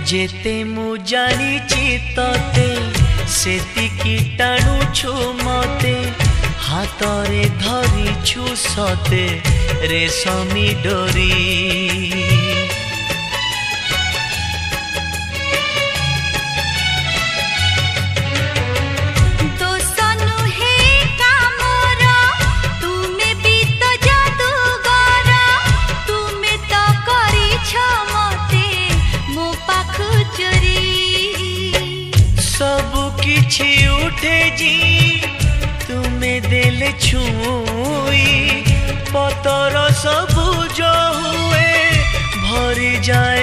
जेते मु जानिची तते सेतिकी टाणुछु मते हातरे धरिछु सते रेशमी डोरी। किछि उठे जी तुम्हें देले छुई पतर सबुज हुए भरी जाए